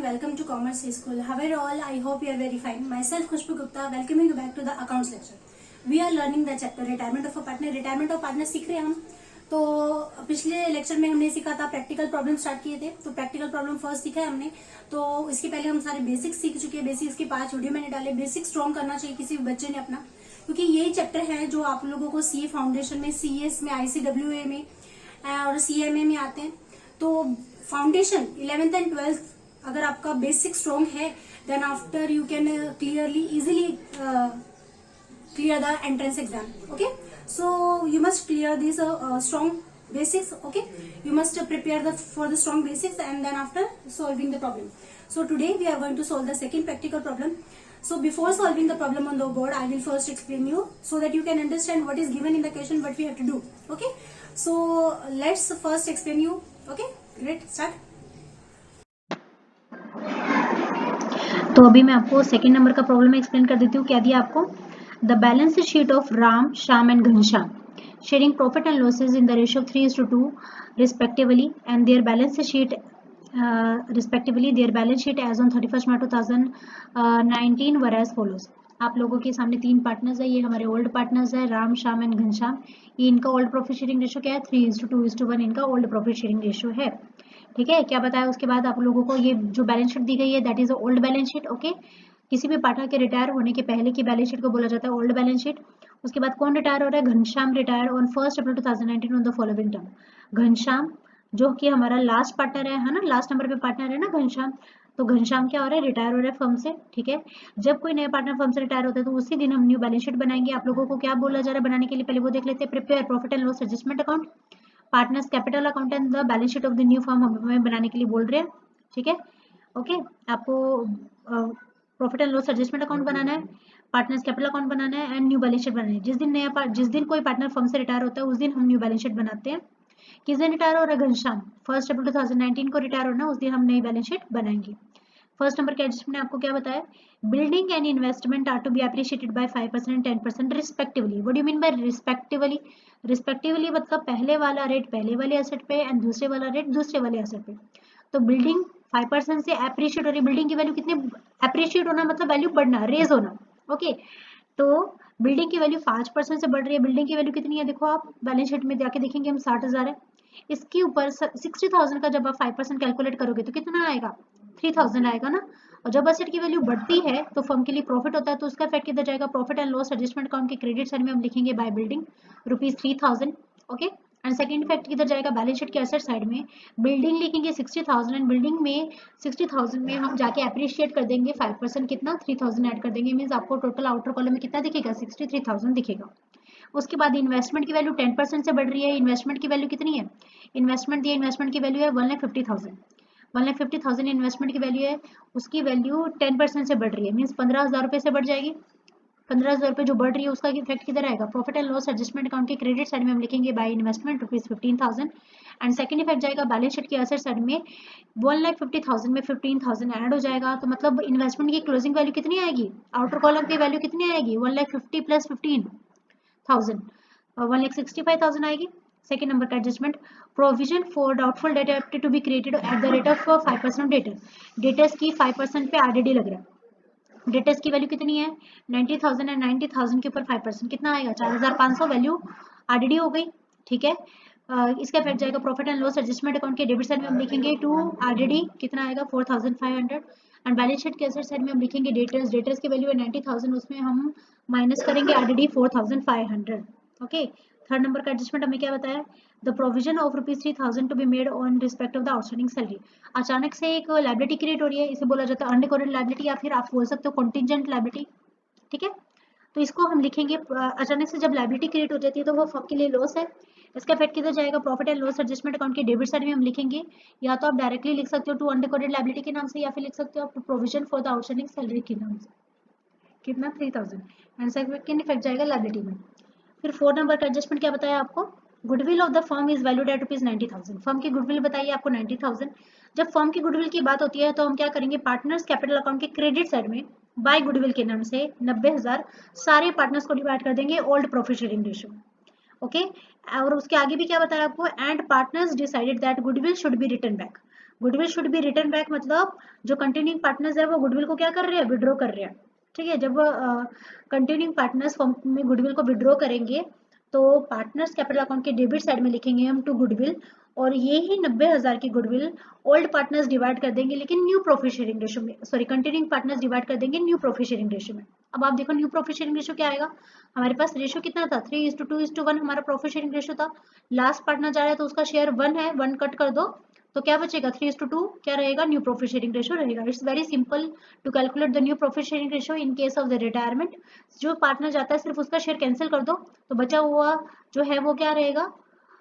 welcome to Commerce School. How are you all? I hope you are very fine. Myself Khushbu Gupta, welcoming you back to the accounts lecture. We are learning the chapter retirement of a partner. Retirement of partner सीख रहे हैं हम. तो पिछले lecture में हमने सीखा था प्रैक्टिकल प्रॉब्लम स्टार्ट किए थे. तो प्रैक्टिकल प्रॉब्लम फर्स्ट सीखा है हमने. तो इसके पहले हम सारे बेसिक्स सीख चुके हैं. बेसिक्स की 5 वीडियो मैंने डाले. बेसिक स्ट्रॉन्ग करना चाहिए किसी भी बच्चे ने अपना, क्योंकि यही चैप्टर है जो आप लोगों को सीए फाउंडेशन में, सीएस में, आईसीडब्ल्यूए में और सीएमए में आते हैं. तो फाउंडेशन 11th एंड 12th अगर आपका बेसिक स्ट्रॉन्ग है, then after you can clearly easily clear the entrance exam. Okay, so you must clear these strong basics. Okay, you must prepare for the strong basics and then after solving the problem. So today we are going to solve the second practical problem. So before solving the problem on the board, I will first explain you so that you can understand what is given in the question, what we have to do. Okay, so let's first explain you. Okay, great, start. तो अभी मैं आपको second number का problem explain कर देती हूँ. क्या दिया आपको? The balance sheet of Ram, Shyam and Ghanshyam sharing profit and losses in the ratio of 3:2 respectively and their balance sheet as on 31st March 2019 were as follows. आप लोगों के सामने 3 पार्टनर्स है. ये हमारे ओल्ड पार्टनर्स है, राम, श्याम एंड घनश्याम. ये इनका ओल्ड प्रॉफिट शेयरिंग रेशियो क्या है? 3:2:1 इनका ओल्ड प्रॉफिट शेयरिंग रेशियो है. ठीक है, क्या बताया उसके बाद आप लोगों को? ये जो बैलेंस शीट दी गई है that is old balance sheet. Okay, किसी भी पार्टनर के रिटायर होने के पहले की बैलेंस शीट को बोला जाता है ओल्ड बैलेंस शीट. उसके बाद कौन रिटायर हो रहा है? Ghanshyam retire on 1 April 2019 on the following term. Ghanshyam जो कि हमारा लास्ट पार्टनर है ना, लास्ट नंबर पे पार्टनर है ना घनश्याम. तो घनश्याम क्या हो रहा है? रिटायर हो रहा है फर्म से. ठीक है, जब कोई नया पार्टनर फर्म से रिटायर होता है तो उसी दिन हम न्यू बैलेंस शीट बनाएंगे. आप लोगों को क्या बोला जा रहा है बनाने के लिए? पहले वो देख लेते हैं. Prepare profit and loss adjustment account, partners capital account and the balance sheet of the new firm हमें बनाने के लिए बोल रहे हैं. ठीक है, ओके, आपको profit and loss adjustment account बनाना है, पार्टनर्स कैपिटल अकाउंट बनाना है एंड न्यू बैलेंस शीट बनाना है. जिस दिन कोई पार्टनर फर्म से रिटायर होता है उस दिन हम न्यू बैलेंस शीट बनाते हैं. किस दिन रिटायर हो रहा है? घनश्याम 1 अप्रैल 2019 को रिटायर होना, उस दिन हम नई बैलेंस शीट बनाएंगे. फर्स्ट नंबर के एडजस्टमेंट ने आपको क्या बताया? Building and investment are to be appreciated by 5% and 10% respectively. What do you mean by respectively? Respectively मतलब पहले वाला रेट पहले वाले एसेट पे एंड दूसरे वाला रेट दूसरे वाले एसेट पे. तो बिल्डिंग 5% से अप्रिशिएट हो रही है. बिल्डिंग की वैल्यू कितनी अप्रिशिएट होना मतलब वैल्यू बढ़ना, रेज होना. ओके, तो बिल्डिंग की वैल्यू 5% से बढ़ रही है. बिल्डिंग की वैल्यू कितनी है? देखो आप बैलेंस शीट में जाके देखेंगे हम 60,000 है. इसके ऊपर 60,000 का जब आप 5% कैलकुलेट करोगे तो कितना आएगा? 3,000 आएगा ना. और जब एसेट की वैल्यू बढ़ती है तो फर्म के लिए प्रॉफिट होता है, तो उसका इफेक्ट किधर जाएगा? Profit and loss adjustment account के क्रेडिट साइड में हम लिखेंगे by building ₹3,000. Okay, and second effect किधर जाएगा? बैलेंस शीट के एसेट साइड में बिल्डिंग लिखेंगे 60,000 एंड बिल्डिंग में 60,000 में हम जाके अप्रिशिएट कर देंगे 5% कितना? 3,000 ऐड कर देंगे. मींस आपको टोटल आउटर कॉलम में कितना दिखेगा? 63,000 दिखेगा. उसके बाद इन्वेस्टमेंट की वैल्यू 10% से बढ़ रही है. इन्वेस्टमेंट की वैल्यू कितनी है? इन्वेस्टमेंट दी, इन्वेस्टमेंट की वैल्यू है 1,50,000. 1,50,000 इन्वेस्टमेंट की वैल्यू है, उसकी वैल्यू 10% से बढ़ रही है. मींस 15,000 रुपये से बढ़ जाएगी. 15,000 रुपये जो बढ़ रही है उसका इफेक्ट किधर आएगा? Profit and loss adjustment account के क्रेडिट साइड में हम लिखेंगे by investment ₹15,000. And second effect जाएगा बैलेंस शीट के एसेट साइड में 1,50,000 में 15,000 ऐड हो जाएगा. तो मतलब इन्वेस्टमेंट की क्लोजिंग वैल्यू कितनी आएगी? आउटर कॉलम की वैल्यू कितनी आएगी? 1,50,000 प्लस 15,000 1,65,000 आएगी. सेकेंड नंबर का adjustment provision for doubtful debt to be created at the rate of 5% debtor. Debtors की 5% पे आरडीडी लग रहा है. डेटर्स की वैल्यू कितनी है? 90,000 एंड 90,000 के ऊपर 5% कितना आएगा? 4,500 वैल्यू आरडीडी हो गई. ठीक है, इसका इफेक्ट जाएगा profit and loss adjustment account के डेबिट साइड में हम लिखेंगे टू आरडीडी कितना आएगा? 4,500. एंड बैलेंस शीट के एसेट साइड में हम लिखेंगे डेटर्स. डेटर्स की वैल्यू है 90,000, उसमें हम माइनस करेंगे आरडीडी 4,500. ओके, थर्ड नंबर का एडजस्टमेंट हमें क्या बताया? The provision of ₹3,000 to be made on respect of the outstanding salary. अचानक से एक लायबिलिटी क्रिएट हो रही है, इसे बोला जाता है अनरिकॉर्डेड लायबिलिटी या फिर आप बोल सकते हो कॉन्टिजेंट लायबिलिटी. ठीक है, तो इसको हम लिखेंगे अचानक से जब लायबिलिटी क्रिएट हो जाती है तो वो फर्म के लिए लॉस है. इसका इफेक्ट किधर जाएगा? Profit and loss adjustment account के डेबिट साइड में हम लिखेंगे. या तो आप डायरेक्टली लिख सकते हो टू अनरिकॉर्डेड लायबिलिटी के नाम से, या फिर लिख सकते हो आप provision for the outstanding salary के नाम से. कितना? 3,000. एंड सेकंड इफेक्ट जाएगा लायबिलिटी में. फिर 4 नंबर का एडजस्टमेंट क्या बताया आपको? Goodwill of the firm is valued at ₹90,000. Firm की गुडविल बताइए आपको 90,000. जब फर्म की गुडविल की बात होती है तो हम क्या करेंगे? पार्टनर्स कैपिटल अकाउंट के क्रेडिट साइड में बाय गुडविल के नाम से 90,000 सारे पार्टनर्स को डिवाइड कर देंगे old profit sharing ratio. Okay, और उसके आगे भी क्या बताया आपको? And partners decided that goodwill should be return back. Goodwill should be return back, मतलब जो कंटिन्यूइंग पार्टनर्स है वो गुडविल को क्या कर रहे हैं, विड्रॉ कर रहे हैं। ठीक है, जब कंटिन्यूइंग पार्टनर्स फर्म में गुडविल को विड्रॉ करेंगे तो पार्टनर्स कैपिटल अकाउंट के डेबिट साइड में लिखेंगे हम टू गुडविल, और ये ही 90,000 की गुडविल ओल्ड पार्टनर्स डिवाइड कर देंगे, लेकिन न्यू प्रॉफिट शेयरिंग रेशो में, सॉरी कंटिन्यूइंग पार्टनर्स डिवाइड कर देंगे न्यू प्रॉफिट शेयरिंग रेशो में। अब आप देखो न्यू प्रॉफिट शेयरिंग रेशो क्या आएगा, हमारे पास रेशो कितना था, 3:2:1 हमारा प्रॉफिट शेयरिंग रेशो था। लास्ट पार्टनर जा रहा है तो उसका शेयर 1 है, 1 कट कर दो तो क्या बचेगा, 3:2 क्या रहेगा, न्यू प्रॉफिट शेयरिंग रेशो रहेगा। It's very simple to calculate the new profit sharing ratio in case of the retirement. जो पार्टनर जाता है सिर्फ उसका शेयर कैंसिल कर दो तो बचा हुआ जो है वो क्या रहेगा,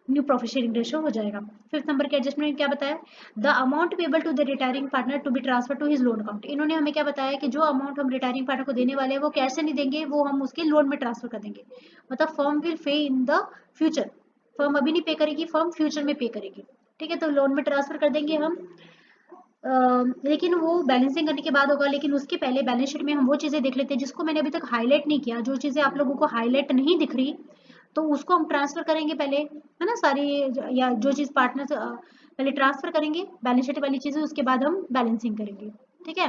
न्यू प्रॉफिट शेयरिंग रेशो हो जाएगा। फिफ्थ नंबर के एडजस्टमेंट में क्या बताया, the amount payable to the retiring partner to be transfer to his loan account. इन्होंने हमें क्या बताया कि जो अमाउंट हम रिटायरिंग पार्टनर को देने वाले हैं वो कैश से नहीं देंगे, वो हम उसके लोन में ट्रांसफर कर देंगे। मतलब firm will pay in the future, firm अभी नहीं पे करेगी, फर्म फ्यूचर में पे करेगी। ठीक है, तो लोन में ट्रांसफर कर देंगे हम, लेकिन वो बैलेंसिंग करने के बाद होगा। लेकिन उसके पहले बैलेंस शीट में हम वो चीजें देख लेते हैं जिसको मैंने अभी तक हाईलाइट नहीं किया, जो चीजें आप लोगों को हाईलाइट नहीं दिख रही तो उसको हम ट्रांसफर करेंगे पहले, है ना, सारी या जो चीज पार्टनर पहले ट्रांसफर करेंगे बैलेंस शीट वाली चीजें, उसके बाद हम बैलेंसिंग करेंगे। ठीक है,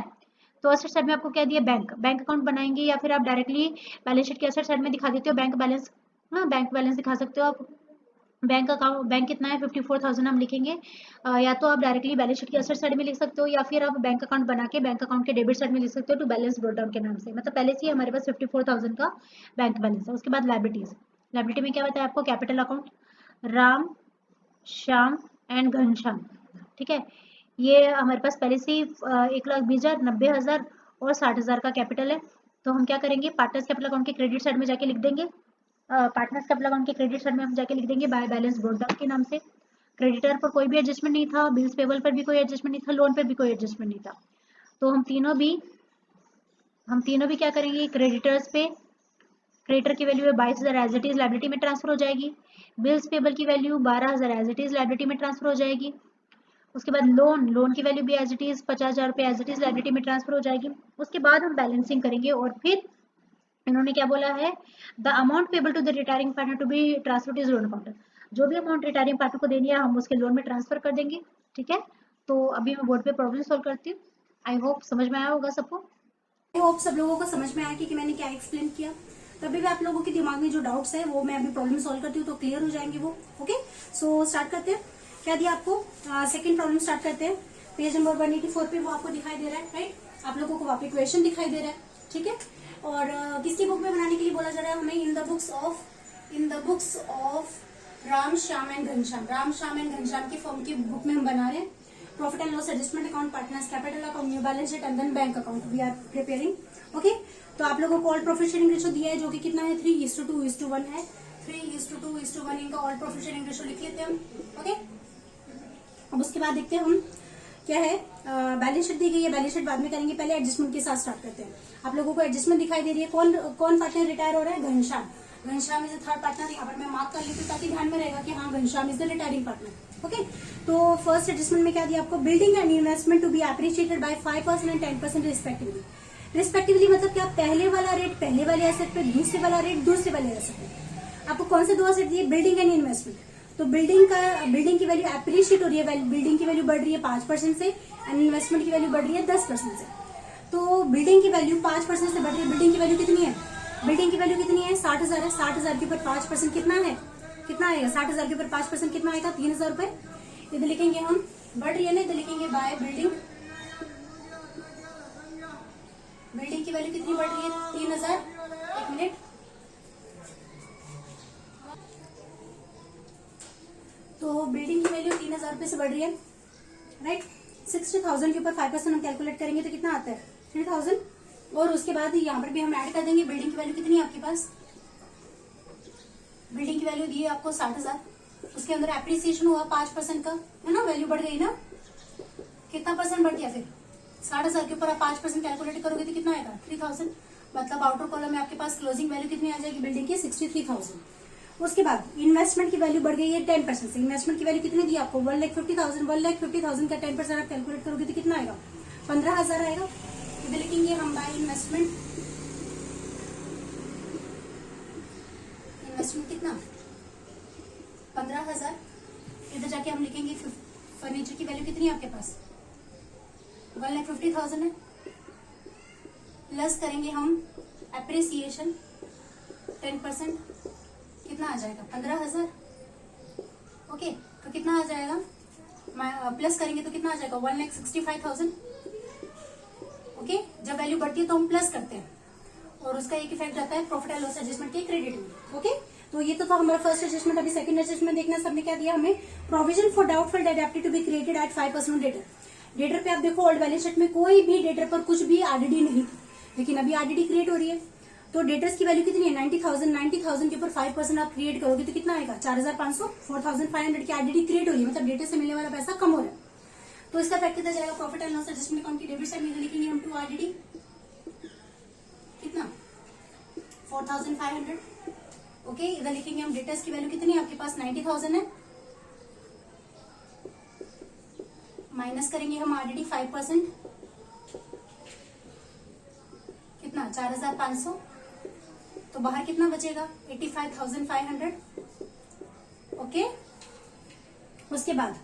तो असेट साइड में आपको क्या दिया, बैंक बैंक अकाउंट बनाएंगे, या फिर आप डायरेक्टली बैलेंस शीट के असेट साइड में दिखा देते हो बैंक बैलेंस। हाँ, बैंक बैलेंस दिखा सकते हो आप। बैंक अकाउंट, बैंक कितना है 54,000 हम लिखेंगे, या तो आप डायरेक्टली बैलेंस शीट के असेट साइड में लिख सकते हो, या फिर आप बैंक अकाउंट बना के बैंक अकाउंट के डेबिट साइड में लिख सकते हो टू बैलेंस ब्रोट डाउन के नाम से। मतलब पहले से ही हमारे पास 54,000 का बैंक बैलेंस है। उसके बाद लाइबिलिटीज, लाइबिलिटी में क्या बताया आपको, capital account Ram Shyam and Ghanshyam. ठीक है, ये हमारे पास पहले से ही 1,20,000, 90,000 और 60,000 का कैपिटल है। तो हम क्या करेंगे, पार्टनर्स कैपिटल अकाउंट के क्रेडिट साइड में जाके लिख देंगे, पार्टनर्स कैपिटल अकाउंट के क्रेडिट साइड में हम जाके लिख देंगे बाय बैलेंस ब्रोट डाउन के नाम से। क्रेडिटर पर कोई भी एडजस्टमेंट नहीं था, बिल्स पेबल पर भी कोई एडजस्टमेंट नहीं था, लोन पर भी कोई एडजस्टमेंट नहीं था। तो हम तीनों भी क्या करेंगे, क्रेडिटर्स पे क्रेडिटर की वैल्यू है 22,000 एज इट इज लाइबिलिटी में ट्रांसफर हो जाएगी। बिल्स पेबल की value 12,000 as it is liability में ट्रांसफर हो जाएगी। उसके बाद लोन की वैल्यू भी एज इट इज 50,000 रुपये एज इट इज लाइबिलिटी में ट्रांसफर हो जाएगी। उसके बाद हम बैलेंसिंग करेंगे, और फिर इन्होंने क्या बोला है, the amount payable to the retiring partner to be transfer to loan account. जो भी अमाउंट रिटायरिंग पार्टनर को देनी है हम उसके लोन में ट्रांसफर कर देंगे। ठीक है, तो अभी मैं बोर्ड पे प्रॉब्लम सॉल्व करती हूँ। आई होप समझ में आया होगा सबको। आई होप सब लोगों को समझ में आया कि मैंने क्या एक्सप्लेन किया। तभी भी आप लोगों के दिमाग में जो डाउट्स है वो मैं अभी प्रॉब्लम सॉल्व करती हूँ तो क्लियर हो जाएंगे वो। ओके, सो स्टार्ट करते हैं। क्या दिया आपको, सेकंड प्रॉब्लम स्टार्ट करते हैं। पेज नंबर 184 पे वो आपको दिखाई दे रहा है, राइट। आप लोगों को वहाँ पे क्वेश्चन दिखाई दे रहा है, ठीक है। और किसकी बुक में बनाने के लिए बोला जा रहा है हमें, in the books of Ram Shyam and Ghanshyam. Ram Shyam and Ghanshyam की फर्म की बुक में हम बना रहे हैं। Profit and loss adjustment account, partners capital account, new balance sheet and then bank account we are preparing. Okay, तो आप लोगों को ऑल प्रॉफिट शेयरिंग रेशो दिया है जो कि कितना है, 3:2:1 है। 3:2:1 इनका ऑल प्रॉफिट शेयरिंग रेशो लिख लेते हैं हम। ओके, अब उसके बाद देखते हैं हम क्या है, बैलेंस शीट दी गई है, बैलेंस शीट बाद में करेंगे, पहले एडजस्टमेंट के साथ स्टार्ट करते हैं। आप लोगों को एडजस्टमेंट दिखाई दे रही है, कौन पार्टनर रिटायर हो रहा है, Ghanshyam. Ghanshyam is the third partner. यहाँ पर मैं मार्क कर लेती हूँ ताकि ध्यान में रहेगा कि हाँ Ghanshyam is the retiring partner. Okay, तो फर्स्ट एडजस्टमेंट में क्या दिया आपको, building and investment to be appreciated by 5% and 10% respectively. मतलब क्या, पहले वाला रेट पहले वाले एसेट पे, दूसरे वाला रेट दूसरे वाले एसेट पे। आपको कौन से दो एसेट दिए, बिल्डिंग एंड इन्वेस्टमेंट। तो बिल्डिंग की वैल्यू एप्रिशिएट हो रही है, बिल्डिंग की वैल्यू बढ़ रही है 5% से एंड इन्वेस्टमेंट की वैल्यू बढ़ रही है 10% से। तो बिल्डिंग की वैल्यू 5% से बढ़ रही है। बिल्डिंग की वैल्यू कितनी है, बिल्डिंग की वैल्यू कितनी है, 60,000 है। 60,000 के ऊपर 5% कितना है, कितना आएगा, 60,000 के ऊपर 5% कितना आएगा, 3,000 रुपए। इधर लिखेंगे हम, बढ़ रही है ना, इधर लिखेंगे बाय बिल्डिंग। बिल्डिंग की वैल्यू कितनी बढ़ रही है, 3,000। एक मिनट, तो बिल्डिंग की वैल्यू 3,000 रुपए से बढ़ रही है, राइट। 60,000 के ऊपर 5% हम कैलकुलेट करेंगे तो कितना आता है, 3,000। और उसके बाद यहाँ पर भी हम ऐड कर देंगे, बिल्डिंग की वैल्यू कितनी है आपके पास, बिल्डिंग की वैल्यू दी है आपको 60,000। उसके अंदर एप्रिसिएशन हुआ 5% का, है ना, वैल्यू बढ़ गई ना, कितना परसेंट बढ़ गया फिर, 60,000 के ऊपर आप 5% कैलकुलेट करोगे तो कितना आएगा, 3,000। मतलब आउटर कॉलम में आपके पास क्लोजिंग वैल्यू कितनी आ जाएगी बिल्डिंग की, 63,000। उसके बाद इन्वेस्टमेंट की वैल्यू बढ़ गई है 10% से। इन्वेस्टमेंट की वैल्यू कितनी दी आपको, 1,50,000। 1,50,000 का 10% आप कैलकुलेट करोगे तो कितना आएगा, 15,000 आएगा। इधर लिखेंगे हम बाय इन्वेस्टमेंट कितना, 15,000। इधर जाके हम लिखेंगे फर्नीचर की वैल्यू कितनी है आपके पास 1,50,000 है। प्लस करेंगे हम एप्रिसिएशन 10%, कितना आ जाएगा 15,000। ओके, तो कितना आ जाएगा, प्लस करेंगे तो कितना आ जाएगा 1,65,000। ओके, जब वैल्यू बढ़ती है तो हम प्लस करते हैं और उसका एक इफेक्ट आता है प्रॉफिट एंड लॉस एडजस्टमेंट के क्रेडिट में। ओके, तो ये तो था हमारा फर्स्ट एडजस्टमेंट। अभी सेकंड एडजस्टमेंट देखना, सबने क्या दिया हमें, प्रोविजन फॉर डाउटफुल डेट एप्टी to be created at 5% debtor. Debtor पे आप देखो ओल्ड बैलेंस शीट में कोई भी डेटर पर कुछ भी आरडीडी नहीं थी, लेकिन अभी आरडीडी क्रिएट हो रही है। तो डेटर्स की वैल्यू कितनी है 90,000। 90,000 के ऊपर 5% आप क्रिएट करोगे तो कितना आएगा 4,500। 4,500 की आरडीडी क्रिएट हो रही है, मतलब डेटर से मिलने वाला पैसा कम हो रहा है। तो इसका इफेक्ट कितना जाएगा profit and loss adjustment account की डेबिट साइड में लिखेंगे हम 2 आरडीडी कितना 4,500। ओके, इधर लिखेंगे हम डेटर्स की वैल्यू कितनी है आपके पास 90,000 है, माइनस करेंगे हम आरडीडी 5%, कितना 4,500। तो बाहर कितना बचेगा 85,500। ओके, उसके बाद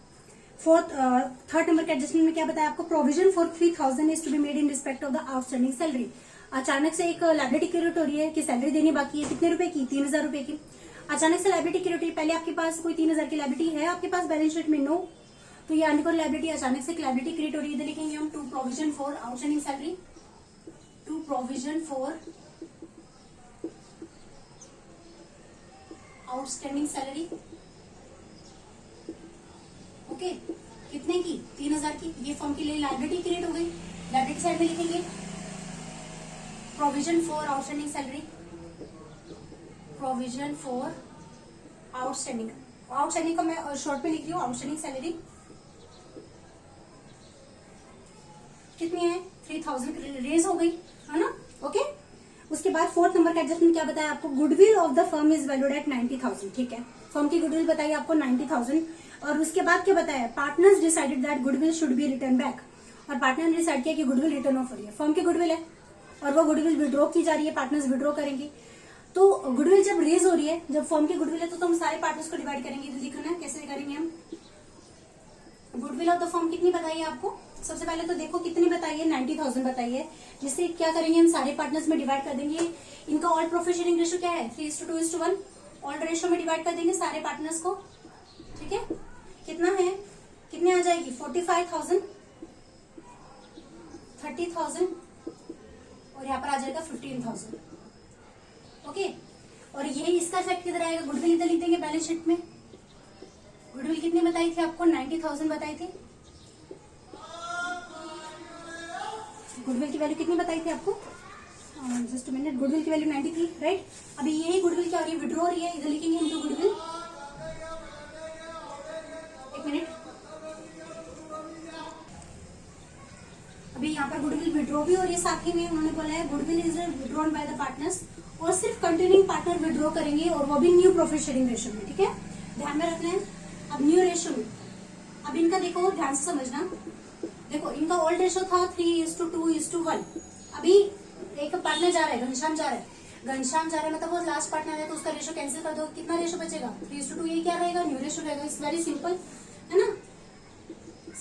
थर्ड नंबर के एडजस्टमेंट में क्या बताया आपको, provision for 3,000 is to be made in respect of the outstanding salary. अचानक से एक लाइबिलिटी क्रिएट हो रही है कि सैलरी देनी बाकी है, कितने रुपए की 3,000 रुपए की। अचानक से लाइबिलिटी क्रिएट हो रही है, पहले आपके पास कोई 3,000 की लाइबिलिटी है आपके पास बैलेंस शीट में, नो। तो ये अनकोर लाइबिलिटी, अचानक से लाइबिलिटी क्रिएट हो रही है, इधर लिखेंगे हम to provision for outstanding salary, to provision for outstanding salary. Okay, कितने की 3,000 की, ये फर्म के लिए लाइबिलिटी क्रिएट हो गई। लाइबिलिटी साइड में लिखेंगे provision for outstanding salary, provision for outstanding. Outstanding का मैं शॉर्ट में लिख रही हूँ, आउटस्टैंडिंग सैलरी कितनी है 3,000 रेज हो गई है ना। ओके, उसके बाद फोर्थ नंबर का एडजस्टमेंट क्या बताया आपको, goodwill of the firm is valued at 90,000। ठीक है, फर्म की गुडविल बताइए आपको 90,000। और उसके बाद क्या बताया, partners decided that goodwill should be return back. और पार्टनर ने डिसाइड किया कि गुडविल रिटर्न ऑफ हो रही है, फर्म की गुडविल है और वो गुडविल विड्रॉ की जा रही है, पार्टनर्स विड्रॉ करेंगे। तो गुडविल जब रेज हो रही है, जब फर्म की गुडविल है तो हम सारे पार्टनर्स को डिवाइड करेंगे। तो लिखना है कैसे करेंगे हम, गुडविल ऑफ द फर्म कितनी बताइए आपको, सबसे पहले तो देखो कितनी बताइए 90,000 बताइए, जिससे क्या करेंगे हम सारे पार्टनर्स में डिवाइड कर देंगे। इनका ऑल प्रॉफिट शेयरिंग रेशियो क्या है 3:2:1, ऑल रेशियो में डिवाइड कर देंगे सारे पार्टनर्स को। ठीक है, कितना है, कितने आ जाएगी 45,000, 30,000 और यहाँ पर आ जाएगा 15,000। ओके, और यही इसका इफेक्ट किधर आएगा, गुडविल इधर लिख देंगे बैलेंस शीट में। गुडविल कितनी बताई थी आपको 90,000 बताई थी, गुडविल की वैल्यू कितनी बताई थी आपको, जस्ट मिनट, गुडविल की वैल्यू 90 थी राइट। अभी यही गुडविल क्या हो रही है, विड्रॉ हो रही है, इधर लिखेंगे हम टू गुडविल, एक मिनट, अभी यहाँ पर गुडविल विड्रॉ भी हो रही है, साथ ही में उन्होंने बोला है goodwill is withdrawn by the partners, और सिर्फ कंटिन्यूइंग पार्टनर विड्रॉ करेंगे और वो भी न्यू प्रॉफिट शेयरिंग रेशियो में। ठीक है, ध्यान में रखना है। अब न्यू रेशियो में, अब इनका देखो ध्यान से समझना, देखो इनका ओल्ड रेशियो था 3:2:1। अभी एक पार्टनर जा रहा है, घनश्याम जा रहा है, घनश्याम जा रहा है मतलब वो लास्ट पार्टनर है, तो उसका रेशियो कैंसिल कर दो, कितना रेशियो बचेगा 3:2। ये क्या रहेगा, न्यू रेशियो रहेगा। इट्स वेरी सिंपल है ना,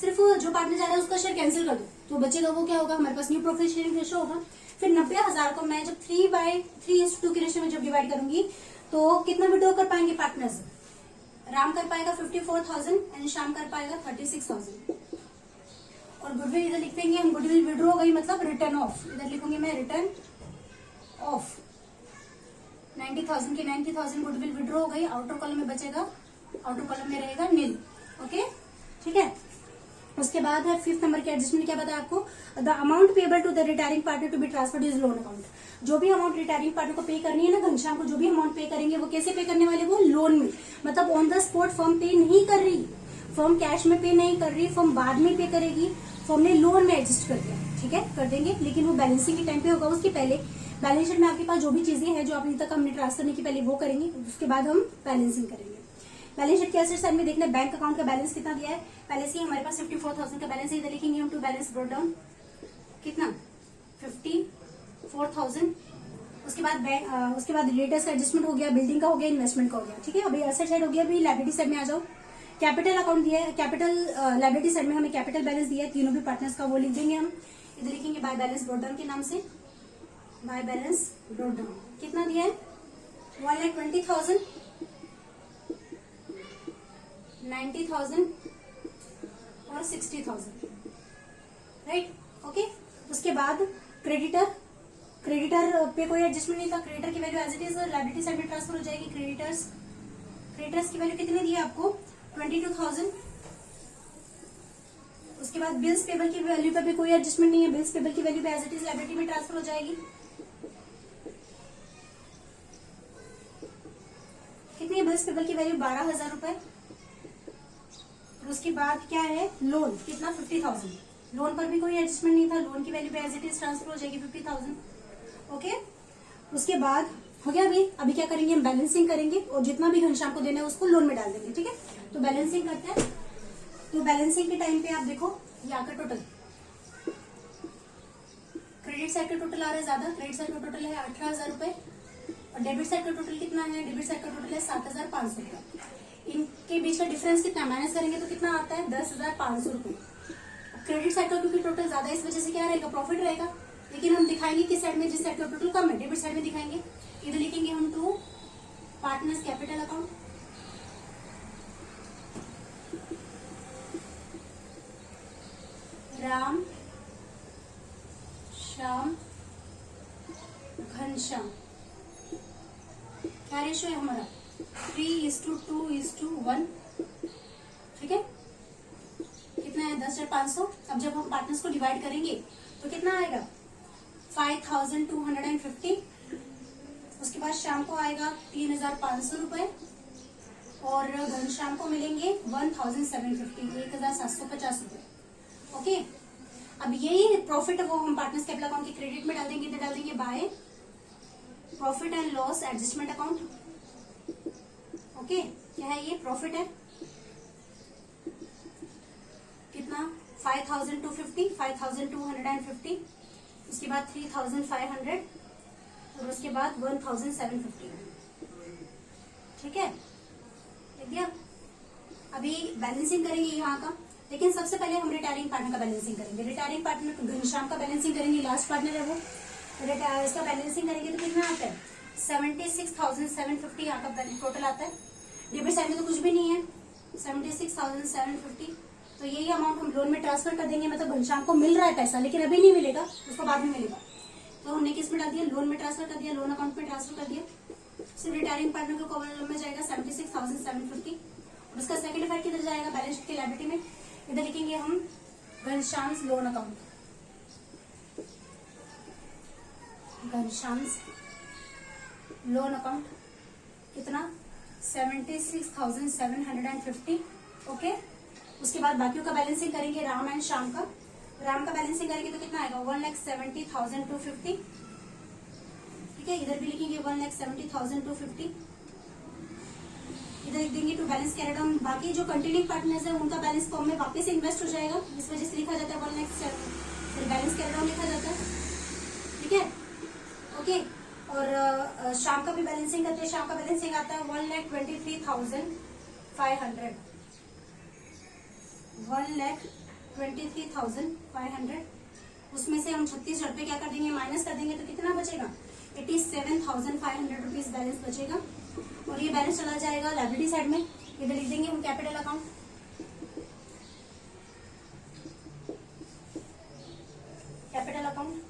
सिर्फ जो पार्टनर जा रहा है उसका शेयर कैंसिल कर दो, तो बचेगा वो क्या होगा, हमारे पास न्यू प्रॉफिट शेयरिंग रेशियो होगा। फिर 90,000 को मैं जब 3:2 के रेशियो में जब डिवाइड करूंगी तो कितना विड्रॉ कर पाएंगे पार्टनर्स, राम कर पाएगा 54,000 एंड श्याम कर पाएगा 36,000। और गुडविल इधर लिख देंगे हम, गुडविल विड्रॉ हो गई मतलब रिटर्न ऑफ, इधर लिखूंगी मैं रिटर्न ऑफ 90,000 की 90,000 गुडविल विड्रॉ हो गई, आउटर कॉलम में बचेगा, आउटर कॉलम में रहेगा नील। ओके, ठीक है। उसके बाद है फिफ्थ नंबर के एडजस्टमेंट क्या बताया आपको, the amount payable to the retiring partner to be transferred is loan account. जो भी अमाउंट रिटायरिंग पार्टनर को पे करनी है ना, घनश्याम को जो भी अमाउंट पे करेंगे वो कैसे पे करने वाले, वो लोन में, मतलब ऑन द स्पॉट फर्म पे नहीं कर रही, फर्म कैश में पे नहीं कर रही, फर्म बाद में पे करेगी, फर्म ने लोन में एडजस्ट कर दिया। ठीक है, कर देंगे, लेकिन वो बैलेंसिंग के टाइम पे होगा, उसके पहले बैलेंस शीट में आपके पास जो भी चीजें हैं जो अभी तक हमने ट्रांसफर नहीं की, पहले वो करेंगे, उसके बाद हम बैलेंसिंग करेंगे। बैलेंस शीट के एसेट साइड में देखना बैंक अकाउंट का बैलेंस कितना दिया है, पहले से ही हमारे पास 54,000 का बैलेंस है, इधर लिखेंगे हम टू बैलेंस ब्रॉट डाउन कितना 54,000। उसके बाद बैंक, उसके बाद रिलेटर्स का एडजस्टमेंट हो गया, बिल्डिंग का हो गया, इन्वेस्टमेंट का हो गया। ठीक है, अभी एसेट साइड हो गया, अभी लायबिलिटी साइड में आ जाओ। कैपिटल अकाउंट दिया है, कैपिटल लायबिलिटी साइड में हमें कैपिटल बैलेंस दिया है तीनों भी पार्टनर्स का, वो लिख देंगे हम। इधर लिखेंगे बाय बैलेंस ब्रॉट डाउन के नाम से, बाय बैलेंस ब्रॉट डाउन। कितना दिया है? 1,20,000, 90,000 और 60,000, राइट। ओके, उसके बाद क्रेडिटर पे कोई एडजस्टमेंट नहीं था, क्रेडिटर की value as it is liability side में ट्रांसफर हो जाएगी। क्रेडिटर्स की वैल्यू कितनी दी है आपको? 22,000। उसके बाद बिल्स पेबल की वैल्यू पे भी कोई एडजस्टमेंट नहीं है, बिल्स पेबल की value as it is liability में ट्रांसफर हो जाएगी। कितनी है बिल्स पेबल की वैल्यू? 12,000 रुपए। उसके बाद क्या है? लोन, कितना? 50,000। लोन पर भी कोई एडजस्टमेंट नहीं था, लोन की value as it is transfer हो जाएगी 50,000। ओके, उसके बाद हो गया। अभी क्या करेंगे? हम बैलेंसिंग करेंगे और जितना भी घनश्याम को देना है उसको लोन में डाल देंगे, ठीक है। तो बैलेंसिंग करते हैं। तो बैलेंसिंग के टाइम पे आप देखो ये आपका टोटल क्रेडिट साइड का टोटल आ रहा है ज्यादा, क्रेडिट साइड का टोटल है 18,000 रुपए और डेबिट साइड का टोटल कितना है? डेबिट साइड का टोटल है 7,500 रुपए। इनके बीच का डिफरेंस कितना? माइनस करेंगे तो कितना आता है? 10,500 रुपए। क्रेडिट साइड का क्योंकि टोटल ज्यादा है इस वजह से क्या रहेगा? प्रॉफिट रहेगा। लेकिन हम दिखाएंगे किस साइड में? जिस साइड का टोटल कम है, डेबिट साइड में दिखाएंगे। इधर लिखेंगे हम to partners capital account, Ram Shyam Ghanshyam. क्या रेशियो है हमारा? 3:2:1, ठीक है। कितना है? 10,500। अब जब हम पार्टनर्स को डिवाइड करेंगे तो कितना आएगा? 5,250। उसके बाद शाम को आएगा 3,500 रुपए और घनश्याम को मिलेंगे 1,750, 1,750 रुपए। ओके, अब यही प्रॉफिट है वो हम पार्टनर्स कैपिटल अकाउंट के क्रेडिट में डाल देंगे। इधर डाल देंगे by profit and loss adjustment account. Okay, क्या है ये? प्रॉफिट है कितना? 5,250, 5,250। उसके बाद 3,500 और उसके बाद 1,750, ठीक है। लिख दिया। अभी बैलेंसिंग करेंगे यहाँ का, लेकिन सबसे पहले हम रिटायरिंग पार्टनर का बैलेंसिंग करेंगे। रिटायरिंग पार्टनर घनश्याम का बैलेंसिंग करेंगे, लास्ट पार्टनर है वो। इसका बैलेंसिंग करेंगे तो कितना आता है? 76,750 यहाँ का टोटल आता है। डेबिट साइड में तो कुछ भी नहीं है, 76,750। तो यही अमाउंट हम लोन में ट्रांसफर कर देंगे। मतलब घनश्याम को मिल रहा है पैसा, लेकिन अभी नहीं मिलेगा, उसको बाद में मिलेगा। तो हमने किस में डाल दिया? लोन में ट्रांसफर कर दिया, लोन अकाउंट में ट्रांसफर कर दिया। सिर्फ रिटायरिंग पार्टनर का कॉलम में जाएगा 76,750 और उसका सेकंड इफेक्ट किधर जाएगा? बैलेंस शीट की लायबिलिटी में। इधर लिखेंगे हम घनश्याम्स लोन अकाउंट, घनश्याम्स लोन अकाउंट। कितना? 76,750। ओके, उसके बाद बाकियों का बैलेंसिंग करेंगे राम एंड श्याम का। राम का बैलेंसिंग करेंगे तो कितना आएगा? 1,70,250, ठीक है। इधर भी लिखेंगे 1,70,250। इधर लिख देंगे टू बैलेंस कैरिड ऑन। बाकी जो कंटिन्यूइंग पार्टनर्स है उनका बैलेंस फॉर्म में वापस इन्वेस्ट हो जाएगा, इस वजह से लिखा जाता है 1,70,000 बैलेंस कैरिड ऑन लिखा जाता है, ठीक है। ओके, और शाम का भी बैलेंसिंग करते हैं। शाम का बैलेंसिंग आता है 1,23,500, 1,23,500। उसमें से हम 36 रुपए क्या कर देंगे? माइनस कर देंगे तो कितना बचेगा? 87,500 रुपीज बैलेंस बचेगा और ये बैलेंस चला जाएगा लायबिलिटी साइड में। इधर लिख देंगे हम कैपिटल अकाउंट, कैपिटल अकाउंट।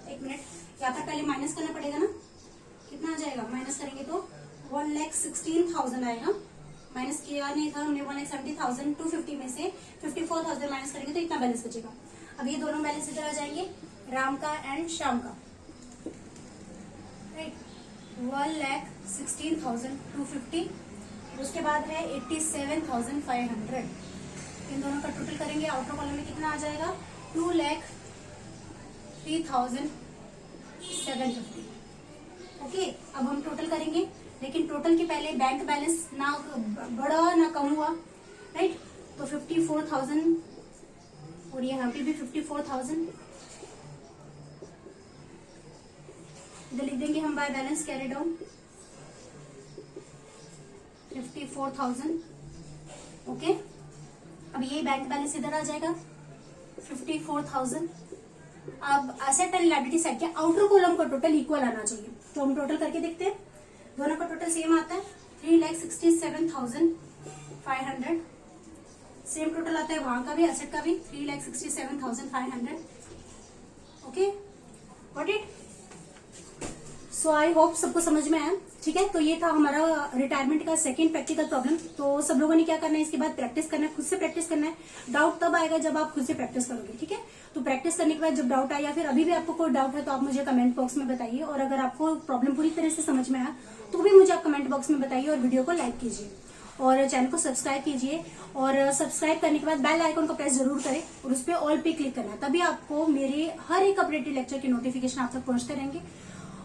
एक मिनट, यहाँ पर पहले माइनस करना पड़ेगा ना। कितना आ जाएगा? माइनस करेंगे तो 1,16,000 आएगा। माइनस किया नहीं था हमने, 1,70,250 में से 54,000 माइनस करेंगे तो इतना बैलेंस बचेगा। अब ये दोनों बैलेंस इधर आ जाएंगे, राम का एंड श्याम का, राइट। 1,16,250। उसके बाद है 87,500। इन दोनों का टोटल करेंगे, आउटर कॉलम में कितना आ जाएगा? 2,03,750। ओके, अब हम टोटल करेंगे, लेकिन टोटल के पहले बैंक बैलेंस ना बढ़ा ना कम हुआ, राइट। तो 54,000 और यहाँ पे भी 54,000। इधर लिख देंगे हम by balance carried on, 54,000। Okay, अब ये बैंक बैलेंस इधर आ जाएगा 54,000। अब एसेट एंड लायबिलिटी साइड के आउटर कॉलम का टोटल इक्वल आना चाहिए, तो हम टोटल करके देखते हैं। दोनों का टोटल सेम आता है 3,67,500। सेम टोटल आता है वहां का भी, एसेट का भी 3,67,500। Okay, got it. So I hope सबको समझ में आया। ठीक है, तो ये था हमारा रिटायरमेंट का सेकंड प्रैक्टिकल प्रॉब्लम। तो सब लोगों ने क्या करना है, इसके बाद प्रैक्टिस करना है, खुद से प्रैक्टिस करना है। डाउट तब आएगा जब आप खुद से प्रैक्टिस करोगे। ठीक है, तो प्रैक्टिस करने के बाद जब डाउट आया, फिर अभी भी आपको कोई डाउट है तो आप मुझे कमेंट बॉक्स में बताइए, और अगर आपको प्रॉब्लम पूरी तरह से समझ में आया तो भी मुझे आप कमेंट बॉक्स में बताइए, और वीडियो को लाइक कीजिए और चैनल को सब्सक्राइब कीजिए। और सब्सक्राइब करने के बाद बेल आइकन को प्रेस जरूर करें और उस पर ऑल पे क्लिक करना है, तभी आपको मेरे हर एक अपडेटेड लेक्चर के नोटिफिकेशन आप तक पहुंचते रहेंगे।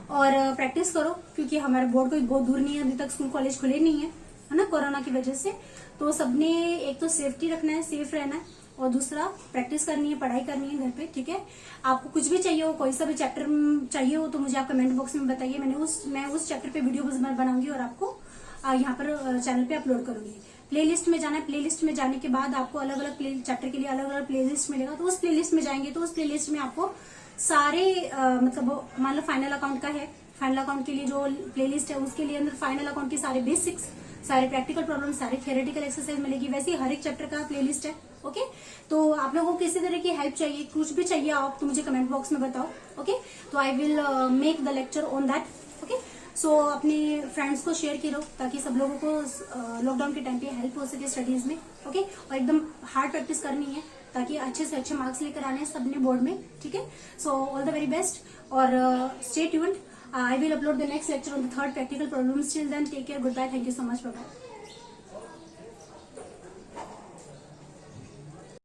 और प्रैक्टिस करो, क्योंकि हमारा बोर्ड कोई बहुत दूर नहीं है, अभी तक स्कूल कॉलेज खुले नहीं है ना, कोरोना की वजह से। तो सबने एक तो सेफ्टी रखना है, सेफ रहना है, और दूसरा प्रैक्टिस करनी है, पढ़ाई करनी है घर पे। ठीक है, आपको कुछ भी चाहिए हो, कोई सा भी चैप्टर चाहिए हो तो मुझे आप कमेंट बॉक्स में बताइए। मैं उस चैप्टर पे वीडियो बनाऊंगी और आपको यहाँ पर चैनल पे अपलोड करूंगी। प्लेलिस्ट में जाना है, प्लेलिस्ट में जाने के बाद आपको अलग अलग चैप्टर के लिए अलग अलग प्लेलिस्ट मिलेगा। तो उस प्लेलिस्ट में जाएंगे तो उस प्लेलिस्ट में आपको सारे मतलब मान लो फाइनल अकाउंट का है, फाइनल अकाउंट के लिए जो प्लेलिस्ट है उसके लिए अंदर फाइनल अकाउंट के सारे बेसिक्स, सारे प्रैक्टिकल प्रॉब्लम, सारे थियोरेटिकल एक्सरसाइज मिलेगी। वैसे ही हर एक चैप्टर का प्लेलिस्ट है। ओके, तो आप लोगों को किसी तरह की हेल्प चाहिए, कुछ भी चाहिए आप तो मुझे कमेंट बॉक्स में बताओ। ओके, तो I will make the lecture on that. Okay, so अपने फ्रेंड्स को शेयर करो ताकि सब लोगों को लॉकडाउन के टाइम पे हेल्प हो सके स्टडीज में। ओके, और एकदम हार्ड प्रैक्टिस करनी है ताकि अच्छे से अच्छे मार्क्स लेकर आने हैं सबने बोर्ड में। ठीक है, so all the very best और stay tuned. I will upload the next lecture on the third practical problems. Till then, take care. Goodbye. Thank you so much. Bye bye.